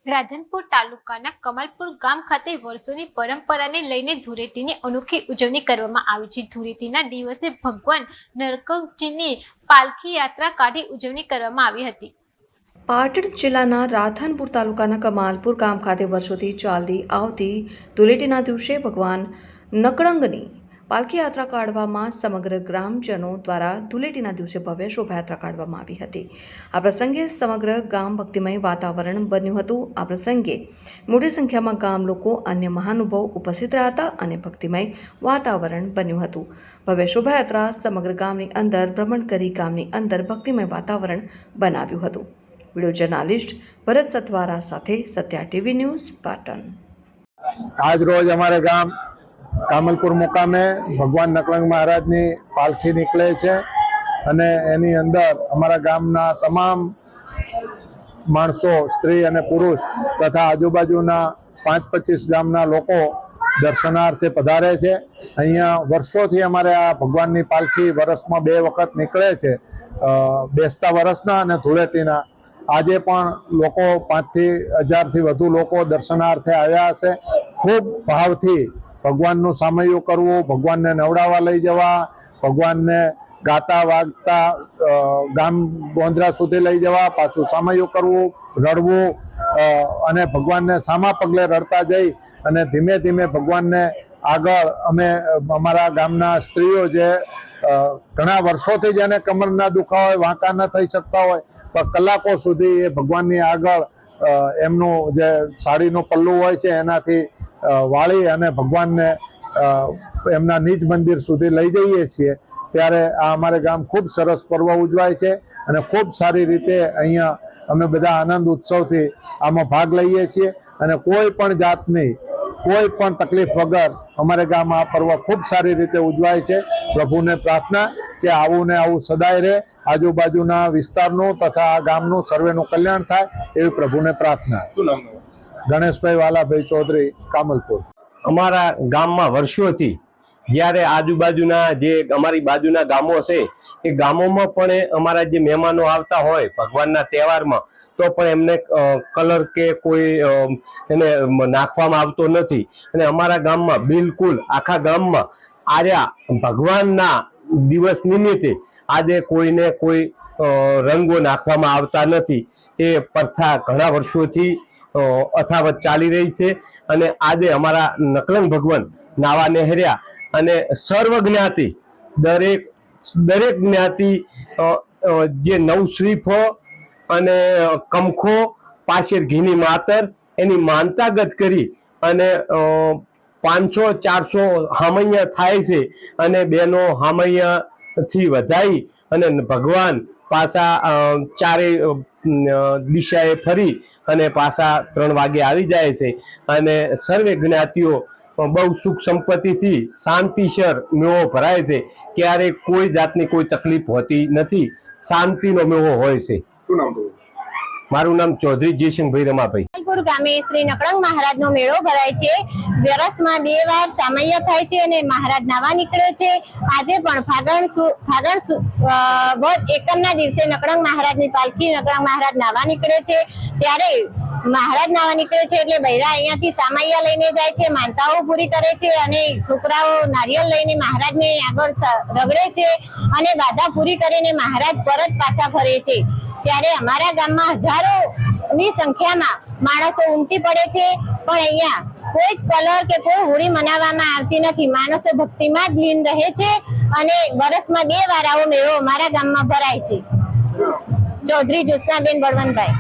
રાધનપુર તાલુકાના કમાલપુર ગામ ખાતે વર્ષોની પરંપરાને લઈને ધૂળેટીની અનોખી ઉજવણી કરવામાં આવી છે। ધૂળેટીના દિવસે ભગવાન નરકવજીની પાલખી યાત્રા કાઢી ઉજવણી કરવામાં આવી હતી। પાટણ જિલ્લાના રાધનપુર તાલુકાના કમાલપુર ગામ ખાતે વર્ષોથી ચાલતી આવતી ધૂળેટીના દિવસે ભગવાન નકળંગની પાલખી યાત્રા કાઢવામાં સમગ્ર ગ્રામજનો દ્વારા ધૂળેટીના દિવસે ભવ્ય શોભાયાત્રા કાઢવામાં આવી હતી। આ પ્રસંગે સમગ્ર ગામ ભક્તિમય વાતાવરણ બન્યું હતું। આ પ્રસંગે મોટી સંખ્યામાં ગામ લોકો અન્ય મહાનુભાવો ઉપસ્થિત રહ્યા હતા અને ભક્તિમય વાતાવરણ બન્યું હતું। ભવ્ય શોભાયાત્રા સમગ્ર ગામની અંદર ભ્રમણ કરી ગામની અંદર ભક્તિમય વાતાવરણ બનાવ્યું હતું। वीडियो जर्नलिस्ट भरत सतवारा साथे सत्या टीवी न्यूज़ पाटन। आज रोज हमारे गाम कामलपुर मुकामे भगवान नकलंग महाराज ની પાલખી નીકળે છે અને એની અંદર અમારા ગામના તમામ માણસો, સ્ત્રી અને પુરુષ તથા આજુબાજુના 5-25 ગામના લોકો દર્શનાર્થે પધારે છે। અહીંયા વર્ષોથી અમારે આ ભગવાનની પાલખી વર્ષમાં 2 વખત નીકળે છે, બેસતા વર્ષના અને ધૂળેટીના। આજે પણ લોકો 5,000 થી વધુ લોકો દર્શનાર્થે આવ્યા હશે। ખૂબ ભાવથી ભગવાનનું સામૈયું કરવું, ભગવાનને નવડાવવા લઈ જવા, ભગવાનને ગાતા વાગતા ગામ ગોંદરા સુધી લઈ જવા, પાછું સામૈયું કરવું, રડવું અને ભગવાનને સામા પગલે રડતા જઈ અને ધીમે ધીમે ભગવાનને આગળ અમે અમારા ગામના સ્ત્રીઓ જે ઘણા વર્ષોથી જેને કમરના દુખાવા હોય, વાંકા ન થઈ શકતા હોય, પણ કલાકો સુધી એ ભગવાનની આગળ એમનું જે સાડીનું પલ્લું હોય છે એનાથી વાળી અને ભગવાનને એમના નિજ મંદિર સુધી લઈ જઈએ છીએ। ત્યારે આ અમારે ગામ ખૂબ સરસ પર્વ ઉજવાય છે અને ખૂબ સારી રીતે અહીંયા અમે બધા આનંદ ઉત્સવથી આમાં ભાગ લઈએ છીએ અને કોઈ પણ જાતની કોઈ પણ તકલીફ વગર અમારે ગામમાં આ પર્વ ખૂબ સારી રીતે ઉજવાય છે। પ્રભુને પ્રાર્થના કે આવું ને આવું સદાય રહે, આજુબાજુના વિસ્તારનું તથા ગામનું સર્વેનું કલ્યાણ થાય એવી પ્રભુને પ્રાર્થના। ગણેશભાઈ વાલાભાઈ ચૌધરી, કામલપુર। અમારા ગામમાં વર્ષોથી જ્યારે આજુબાજુના જે અમારી બાજુના ગામો છે એ ગામોમાં પણ અમારા જે મહેમાનો આવતા હોય ભગવાનના તહેવારમાં તો પણ એમને કલર કે કોઈ એને નાખવામાં આવતો નથી અને અમારા ગામમાં બિલકુલ આખા ગામમાં આર્યા ભગવાનના દિવસ નિમિત્તે આજે કોઈને કોઈ રંગો નાખવામાં આવતા નથી। એ પ્રથા ઘણા વર્ષોથી અથાવત ચાલી રહી છે અને આજે અમારા નકલંગ ભગવાન નાવા નહેર્યા અને સર્વ જ્ઞાતિ દરેક જ્ઞાતિ જે 9 શ્રીફો અને કમખો પાછળ ઘીની માતર એની માનતાગત કરી અને 500-400 હામૈયા થાય છે અને બેનો હામૈયાથી વધાઈ અને ભગવાન પાછા ચારે દિશાએ ફરી અને પાછા 3 વાગે આવી જાય છે અને સર્વે જ્ઞાતિઓ બહુ સુખ સંપત્તિથી શાંતિસર મેળો ભરાય છે। ક્યારેય કોઈ જાતની કોઈ તકલીફ હોતી નથી, શાંતિનો મેળો હોય છે। શું નામ? મારું નામ ચૌધરી જયસિંહભાઈ રમાભાઈ। કમાલપુર ગામે શ્રી નકળંગ મહારાજનો મેળો ભરાય છે। વર્ષમાં 2 વાર સામૈયા થાય છે અને મહારાજ નાવા નીકળે છે। આજે પણ ફાગણ વદ એકમના દિવસે નકળંગ મહારાજની પાલખી નકળંગ મહારાજ નાવા નીકળે છે। ત્યારે મહારાજ નાવા નીકળે છે એટલે બૈરા અહીંયાથી સામૈયા લઈને જાય છે, માનતાઓ પૂરી કરે છે અને છોકરાઓ નારિયેળ લઈને મહારાજને આગળ રગડે છે અને બાધા પૂરી કરીને મહારાજ પરત પાછા ફરે છે। ત્યારે અમારા ગામમાં હજારોની સંખ્યામાં માણસો ઉમટી પડે છે, પણ અહીંયા કોઈ જ કલર કે કોઈ હોળી મનાવવામાં આવતી નથી। માણસો ભક્તિમાં જ લીન રહે છે અને વર્ષમાં 2 વાર આવો મેળો અમારા ગામમાં ભરાય છે। ચૌધરી જ્યોત્સનાબેન બળવંતભાઈ।